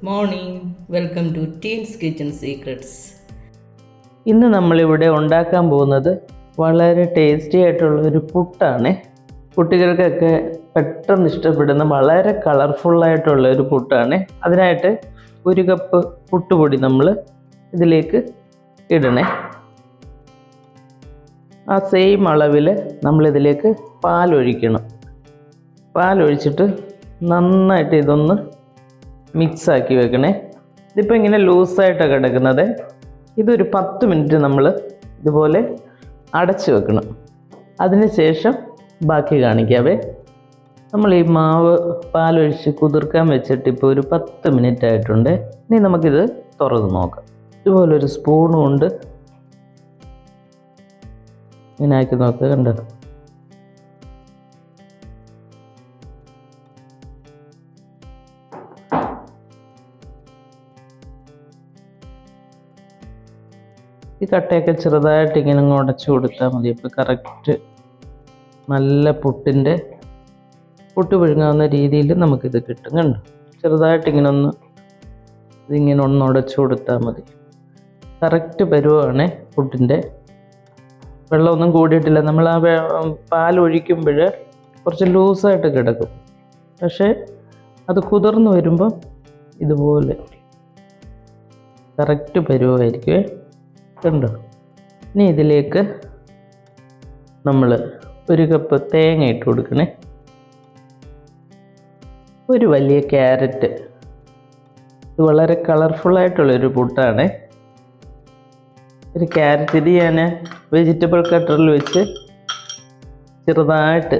Good morning, welcome to teens kitchen secrets. ഇന്ന് നമ്മളിവിടെ ഉണ്ടാക്കാൻ പോകുന്നത് വളരെ ടേസ്റ്റി ആയിട്ടുള്ള ഒരു പുട്ടാണ്. കുട്ടികൾക്കൊക്കെ പെട്ടെന്ന് ഇഷ്ടപ്പെടുന്ന വളരെ കളർഫുള്ളായിട്ടുള്ള ഒരു പുട്ടാണ്. അതിനായിട്ട് 1 കപ്പ് പുട്ടുപൊടി നമ്മൾ ഇതിലേക്ക് ഇടണേ. ആ സെയിം അളവിൽ നമ്മളിതിലേക്ക് പാലൊഴിക്കണം. പാലൊഴിച്ചിട്ട് നന്നായിട്ട് ഇതൊന്ന് മിക്സാക്കി വെക്കണേ. ഇതിപ്പോൾ ഇങ്ങനെ ലൂസായിട്ടാണ് കിടക്കുന്നത്. ഇതൊരു 10 മിനിറ്റ് നമ്മൾ ഇതുപോലെ അടച്ച് വെക്കണം. അതിന് ശേഷം ബാക്കി കാണിക്കാവേ. നമ്മൾ ഈ മാവ് പാലൊഴിച്ച് കുതിർക്കാൻ വെച്ചിട്ട് ഇപ്പോൾ ഒരു 10 മിനിറ്റ് ആയിട്ടുണ്ട്. ഇനി നമുക്കിത് തുറന്ന് നോക്കാം. ഇതുപോലൊരു സ്പൂണും കൊണ്ട് ഇങ്ങനെ ആക്കി നോക്കുക. കണ്ടോ? ഈ കട്ടയൊക്കെ ചെറുതായിട്ട് ഇങ്ങനെ ഉടച്ചു കൊടുത്താൽ മതി. അപ്പോൾ കറക്റ്റ് നല്ല പുട്ട് പുഴുങ്ങാവുന്ന രീതിയിൽ നമുക്കിത് കിട്ടും. കണ്ടോ? ചെറുതായിട്ട് ഇതിങ്ങനെ ഒന്ന് ഉടച്ചു കൊടുത്താൽ മതി. കറക്റ്റ് പരുവാണ് പുട്ടിൻ്റെ. വെള്ളമൊന്നും കൂടിയിട്ടില്ല. നമ്മൾ ആ പാലൊഴിക്കുമ്പോൾ കുറച്ച് ലൂസായിട്ട് കിടക്കും. പക്ഷേ അത് കുതിർന്ന് വരുമ്പം ഇതുപോലെ കറക്റ്റ് പരുവായിരിക്കുമേ. കണ്ടോ? ഇനി ഇതിലേക്ക് നമ്മൾ 1 കപ്പ് തേങ്ങ ഇട്ട് കൊടുക്കണേ. ഒരു വലിയ ക്യാരറ്റ്. ഇത് വളരെ കളർഫുള്ളായിട്ടുള്ളൊരു പുട്ടാണ്. ഒരു ക്യാരറ്റ് ഇത് ഞാൻ വെജിറ്റബിൾ കട്ടറിൽ വെച്ച് ചെറുതായിട്ട്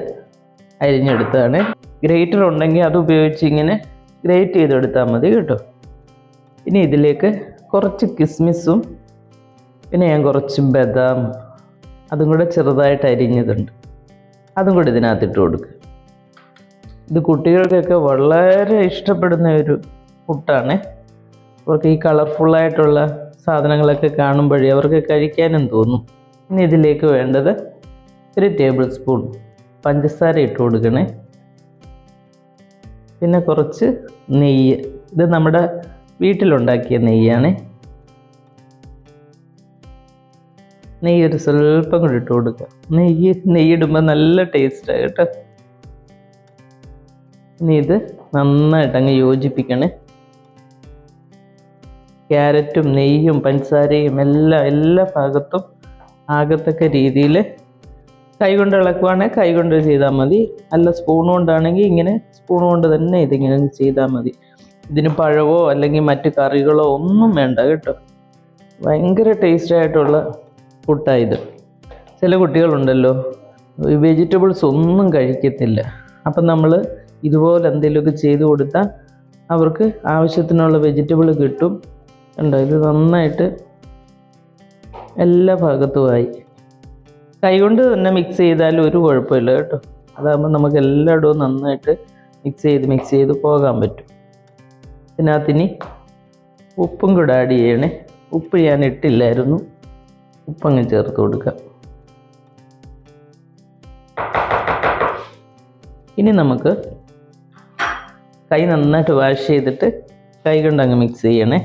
അരിഞ്ഞെടുത്താണ്. ഗ്രേറ്റർ ഉണ്ടെങ്കിൽ അത് ഉപയോഗിച്ച് ഇങ്ങനെ ഗ്രേറ്റ് ചെയ്തെടുത്താൽ മതി കേട്ടോ. ഇനി ഇതിലേക്ക് കുറച്ച് കിസ്മിസും പിന്നെ ഞാൻ കുറച്ച് ബദാം അതും കൂടെ ചെറുതായിട്ട് അരിഞ്ഞതുണ്ട്, അതും കൂടി ഇതിനകത്തിട്ട് കൊടുക്കുക. ഇത് കുട്ടികൾക്കൊക്കെ വളരെ ഇഷ്ടപ്പെടുന്ന ഒരു പുട്ടാണ്. അവർക്ക് ഈ കളർഫുള്ളായിട്ടുള്ള സാധനങ്ങളൊക്കെ കാണുമ്പോഴേ അവർക്ക് കഴിക്കാനും തോന്നും. ഇനി ഇതിലേക്ക് വേണ്ടത് 1 ടേബിൾ സ്പൂൺ പഞ്ചസാര ഇട്ട് കൊടുക്കണേ. പിന്നെ കുറച്ച് നെയ്യ്. ഇത് നമ്മുടെ വീട്ടിലുണ്ടാക്കിയ നെയ്യാണ്. നെയ്യ് ഒരു സ്വല്പം കൂടി ഇട്ട് കൊടുക്കുക. നെയ്യിടുമ്പോൾ നല്ല ടേസ്റ്റാണ് കേട്ടോ. ഇനി ഇത് നന്നായിട്ട് അങ്ങ് യോജിപ്പിക്കണേ. ക്യാരറ്റും നെയ്യും പഞ്ചസാരയും എല്ലാ ഭാഗത്തും ആകത്തക്ക രീതിയിൽ കൈകൊണ്ട് ഇളക്കുവാണെങ്കിൽ കൈകൊണ്ട് ചെയ്താൽ മതി. അല്ല സ്പൂൺ കൊണ്ടാണെങ്കിൽ ഇങ്ങനെ സ്പൂൺ കൊണ്ട് തന്നെ ഇതിങ്ങനെ ചെയ്താൽ മതി. ഇതിന് പഴവോ അല്ലെങ്കിൽ മറ്റ് കറികളോ ഒന്നും വേണ്ട കേട്ടോ. ഭയങ്കര ടേസ്റ്റായിട്ടുള്ള പുട്ടായത്. ചില കുട്ടികളുണ്ടല്ലോ വെജിറ്റബിൾസ് ഒന്നും കഴിക്കത്തില്ല. അപ്പം നമ്മൾ ഇതുപോലെ എന്തെങ്കിലുമൊക്കെ ചെയ്ത് കൊടുത്താൽ അവർക്ക് ആവശ്യത്തിനുള്ള വെജിറ്റബിൾ കിട്ടും. കണ്ടോ? ഇത് നന്നായിട്ട് എല്ലാ ഭാഗത്തുമായി കൈകൊണ്ട് തന്നെ മിക്സ് ചെയ്താലും ഒരു കുഴപ്പമില്ല കേട്ടോ. അതാകുമ്പോൾ നമുക്ക് എല്ലായിടവും നന്നായിട്ട് മിക്സ് ചെയ്ത് പോകാൻ പറ്റും. ഇതിനകത്തിനി ഉപ്പും കൂടെ ആഡ് ചെയ്യണേ. ഉപ്പ് ഞാൻ ഇട്ടില്ലായിരുന്നു. ഉപ്പങ്ങ് ചേർത്ത് കൊടുക്കുക. ഇനി നമുക്ക് കൈ നന്നായിട്ട് വാഷ് ചെയ്തിട്ട് കൈ കൊണ്ട് മിക്സ് ചെയ്യണേ.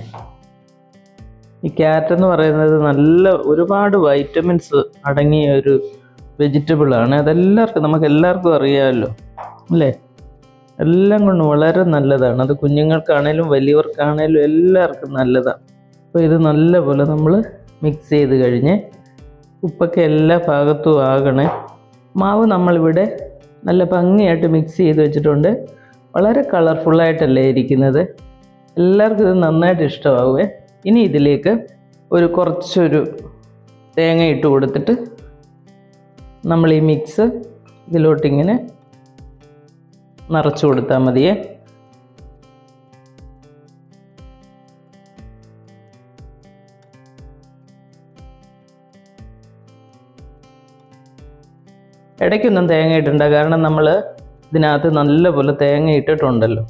ഈ ക്യാരറ്റ് എന്ന് പറയുന്നത് ഒരുപാട് വൈറ്റമിൻസ് അടങ്ങിയ ഒരു വെജിറ്റബിളാണ്. നമുക്ക് എല്ലാവർക്കും അറിയാമല്ലോ അല്ലേ? എല്ലാം കൊണ്ടും വളരെ നല്ലതാണ്. അത് കുഞ്ഞുങ്ങൾക്കാണേലും വലിയവർക്കാണേലും എല്ലാവർക്കും നല്ലതാണ്. അപ്പോൾ ഇത് നല്ലപോലെ നമ്മൾ മിക്സ് ചെയ്ത് കഴിഞ്ഞ് ഉപ്പൊക്കെ എല്ലാ ഭാഗത്തും ആകണേ. മാവ് നമ്മളിവിടെ നല്ല ഭംഗിയായിട്ട് മിക്സ് ചെയ്ത് വെച്ചിട്ടുണ്ട്. വളരെ കളർഫുള്ളായിട്ടല്ലേ ഇരിക്കുന്നത്. എല്ലാവർക്കും ഇത് നന്നായിട്ട് ഇഷ്ടമാവുമേ. ഇനി ഇതിലേക്ക് കുറച്ചൊരു തേങ്ങ ഇട്ട് കൊടുത്തിട്ട് നമ്മൾ ഈ മിക്സ് ഇതിലോട്ടിങ്ങനെ നിറച്ച് കൊടുത്താൽ മതിയേ. ഇടയ്ക്കൊന്നും തേങ്ങ ഇടണ്ട, കാരണം നമ്മൾ ഇതിനകത്ത് നല്ലപോലെ തേങ്ങ ഇട്ടിട്ടുണ്ടല്ലോ.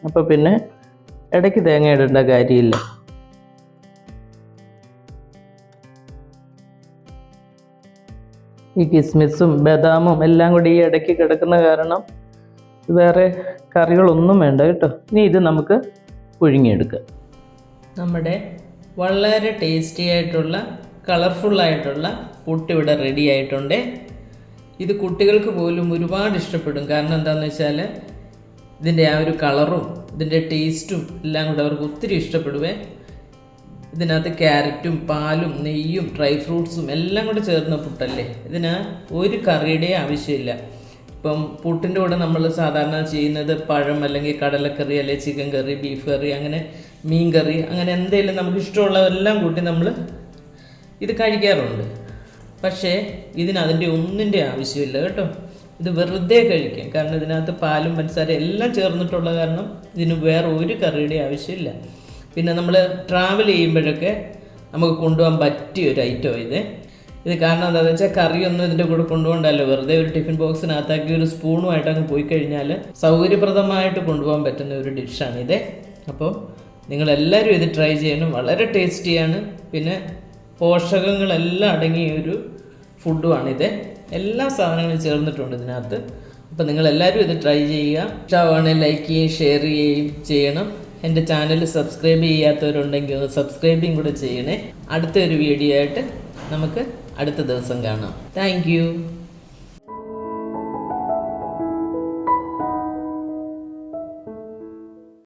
അപ്പോൾ പിന്നെ ഇടയ്ക്ക് തേങ്ങ ഇടേണ്ട കാര്യമില്ല. ഈ കിസ്മിസും ബദാമും എല്ലാം കൂടി ഈ ഇടയ്ക്ക് കിടക്കുന്ന കാരണം വേറെ കറികളൊന്നും വേണ്ട കേട്ടോ. ഇനി ഇത് നമുക്ക് പുഴുങ്ങിയെടുക്കുക. നമ്മുടെ വളരെ ടേസ്റ്റി ആയിട്ടുള്ള കളർഫുള്ളായിട്ടുള്ള പുട്ടിവിടെ റെഡി ആയിട്ടുണ്ട്. ഇത് കുട്ടികൾക്ക് പോലും ഒരുപാട് ഇഷ്ടപ്പെടും. കാരണം എന്താണെന്ന് വെച്ചാൽ ഇതിൻ്റെ ആ ഒരു കളറും ഇതിൻ്റെ ടേസ്റ്റും എല്ലാം കൂടെ അവർക്ക് ഒത്തിരി ഇഷ്ടപ്പെടുവേ. ഇതിനകത്ത് ക്യാരറ്റും പാലും നെയ്യും ഡ്രൈ ഫ്രൂട്ട്സും എല്ലാം കൂടെ ചേർന്ന പുട്ടല്ലേ. ഇതിന് ഒരു കറിയുടെ ആവശ്യമില്ല. ഇപ്പം പുട്ടിൻ്റെ കൂടെ നമ്മൾ സാധാരണ ചെയ്യുന്നത് പഴം അല്ലെങ്കിൽ കടലക്കറി അല്ലെങ്കിൽ ചിക്കൻ കറി, ബീഫ് കറി, അങ്ങനെ മീൻ കറി, അങ്ങനെ എന്തെങ്കിലും നമുക്ക് ഇഷ്ടമുള്ളതെല്ലാം കൂട്ടി നമ്മൾ ഇത് കഴിക്കാറുണ്ട്. പക്ഷേ അതിൻ്റെ ഒന്നിൻ്റെ ആവശ്യമില്ല കേട്ടോ. ഇത് വെറുതെ കഴിക്കാം. കാരണം ഇതിനകത്ത് പാലും പഞ്ചസാര എല്ലാം ചേർന്നിട്ടുള്ള കാരണം ഇതിന് വേറെ ഒരു കറിയുടെ ആവശ്യമില്ല. പിന്നെ നമ്മൾ ട്രാവൽ ചെയ്യുമ്പോഴൊക്കെ നമുക്ക് കൊണ്ടുപോകാൻ പറ്റിയ ഒരു ഐറ്റം ഇത് കാരണം എന്താണെന്ന് വെച്ചാൽ കറിയൊന്നും ഇതിൻ്റെ കൂടെ കൊണ്ടുപോകണ്ടല്ലോ. വെറുതെ ഒരു ടിഫിൻ ബോക്സിനകത്താക്കി ഒരു സ്പൂണുമായിട്ട് അങ്ങ് പോയി കഴിഞ്ഞാൽ സൗകര്യപ്രദമായിട്ട് കൊണ്ടുപോകാൻ പറ്റുന്ന ഒരു ഡിഷാണിത്. അപ്പോൾ നിങ്ങളെല്ലാവരും ഇത് ട്രൈ ചെയ്യണം. വളരെ ടേസ്റ്റിയാണ്. പിന്നെ പോഷകങ്ങളെല്ലാം അടങ്ങിയ ഒരു ഫുഡുമാണിത്. എല്ലാ സാധനങ്ങളും ചേർന്നിട്ടുണ്ട് ഇതിനകത്ത്. അപ്പോൾ നിങ്ങളെല്ലാവരും ഇത് ട്രൈ ചെയ്യുക. ഇഷ്ടമാണെങ്കിൽ ലൈക്ക് ചെയ്യുകയും ഷെയർ ചെയ്യുകയും ചെയ്യണം. എൻ്റെ ചാനൽ സബ്സ്ക്രൈബ് ചെയ്യാത്തവരുണ്ടെങ്കിൽ ഒന്ന് സബ്സ്ക്രൈബും കൂടെ ചെയ്യണേ. അടുത്തൊരു വീഡിയോ ആയിട്ട് നമുക്ക് അടുത്ത ദിവസം കാണാം. താങ്ക്